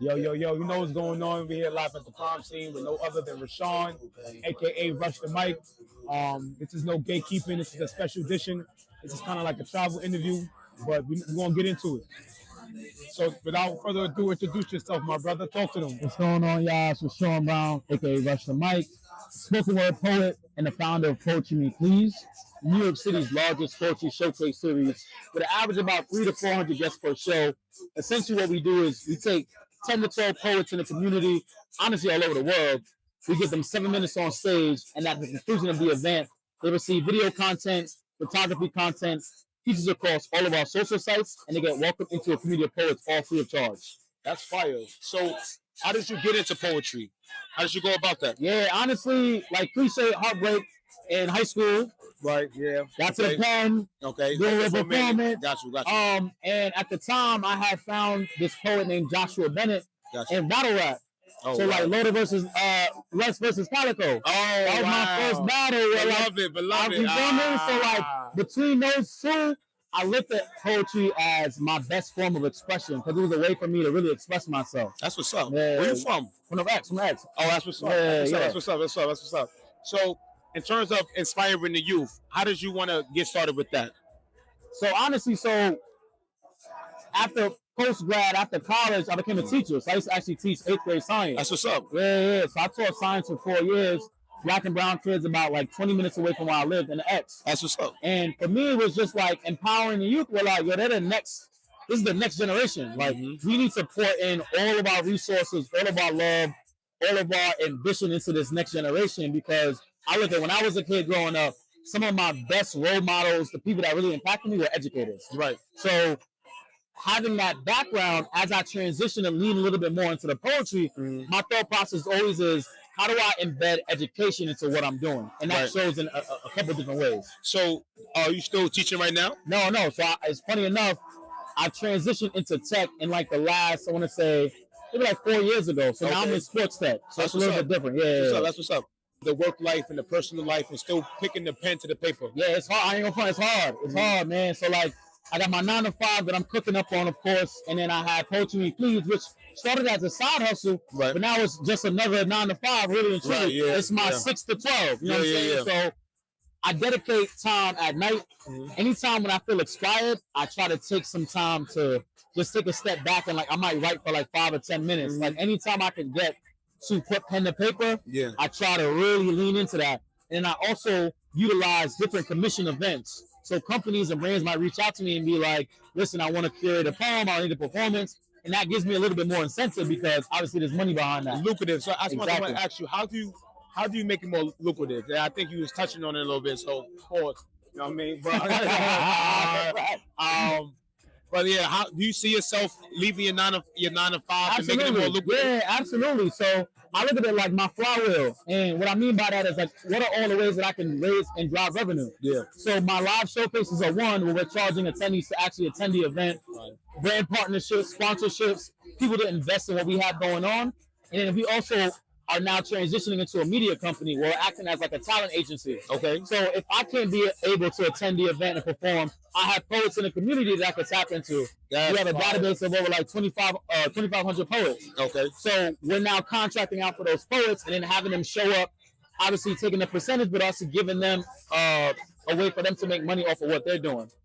Yo, yo, yo, you know what's going on? We're here live at the crime scene with no other than Rashawn, aka Rush the Mic. This is no gatekeeping, this is a special edition. This is kind of like a travel interview, but we're going to get into it. So, without further ado, introduce yourself, my brother. Talk to them. What's going on, y'all? It's Rashawn Brown, aka Rush the Mic, spoken word poet and the founder of Poetry Me Please, New York City's largest poetry showcase series, with an average of about 300 to 400 guests per show. Essentially, what we do is we take 10 to 12 poets in the community, honestly, all over the world. We give them 7 minutes on stage, and at the conclusion of the event, they receive video content, photography content, features across all of our social sites, and they get welcomed into a community of poets, all free of charge. That's fire. So, how did you get into poetry? How did you go about that? Yeah, honestly, like cliche heartbreak in high school. Right. Yeah. Got to the pen. Okay. Doing a performance. Got you. And at the time, I had found this poet named Joshua Bennett in battle rap. Oh, so wow. like Loda versus Les versus Calico. Oh, that was my first battle. Beloved. You feel me? So like between those two, I looked at poetry as my best form of expression because it was a way for me to really express myself. That's what's up. Yeah. Where you from? From the X. Oh, that's what's up. Yeah, that's what's up. So, in terms of inspiring the youth, how did you want to get started with that? So honestly, after post-grad, after college, I became a teacher. So I used to actually teach 8th grade science. That's what's up. Yeah. So I taught science for 4 years. Black and brown kids about like 20 minutes away from where I lived in the X. That's what's up. And for me, it was just like empowering the youth. We're like, yo, they're the next. This is the next generation. Like we need to pour in all of our resources, all of our love, all of our ambition into this next generation. Because I look at when I was a kid growing up, some of my best role models, the people that really impacted me, were educators. Right. So having that background, as I transition and lean a little bit more into the poetry, my thought process always is, how do I embed education into what I'm doing? And that shows in a couple different ways. So, are you still teaching right now? No. So it's funny enough, I transitioned into tech in like the last, I want to say, maybe like 4 years ago. So now I'm in sports tech. So that's a little bit different. Yeah. That's what's up. The work life and the personal life and still picking the pen to the paper. Yeah, it's hard. I ain't gonna front. It's hard. It's hard, man. So like, I got my 9 to 5 that I'm cooking up on, of course, and then I had Poetry Me Please, which started as a side hustle, but now it's just another 9 to 5, really and truly. It's my 6 to 12. You know what I'm saying? So I dedicate time at night. Anytime when I feel inspired, I try to take some time to just take a step back and like I might write for like 5 or 10 minutes. Like anytime I can get to put pen to paper, I try to really lean into that. And I also utilize different commission events. So companies and brands might reach out to me and be like, listen, I want to curate a poem, I need a performance. And that gives me a little bit more incentive because obviously there's money behind that. Lucrative. So I just want to ask you, how do you make it more lucrative? I think you was touching on it a little bit, so pause. You know what I mean? But yeah, how do you see yourself leaving your 9 to 5 and making it more lucrative? Yeah, absolutely. So I look at it like my flywheel, and what I mean by that is like, what are all the ways that I can raise and drive revenue? Yeah. So my live showcases are one where we're charging attendees to actually attend the event, brand partnerships, sponsorships, people to invest in what we have going on, and then we also are now transitioning into a media company where we're acting as like a talent agency. Okay. So if I can't be able to attend the event and perform, I have poets in the community that I can tap into. We have a database of over like 2,500 poets. Okay. So we're now contracting out for those poets and then having them show up, obviously taking a percentage, but also giving them a way for them to make money off of what they're doing.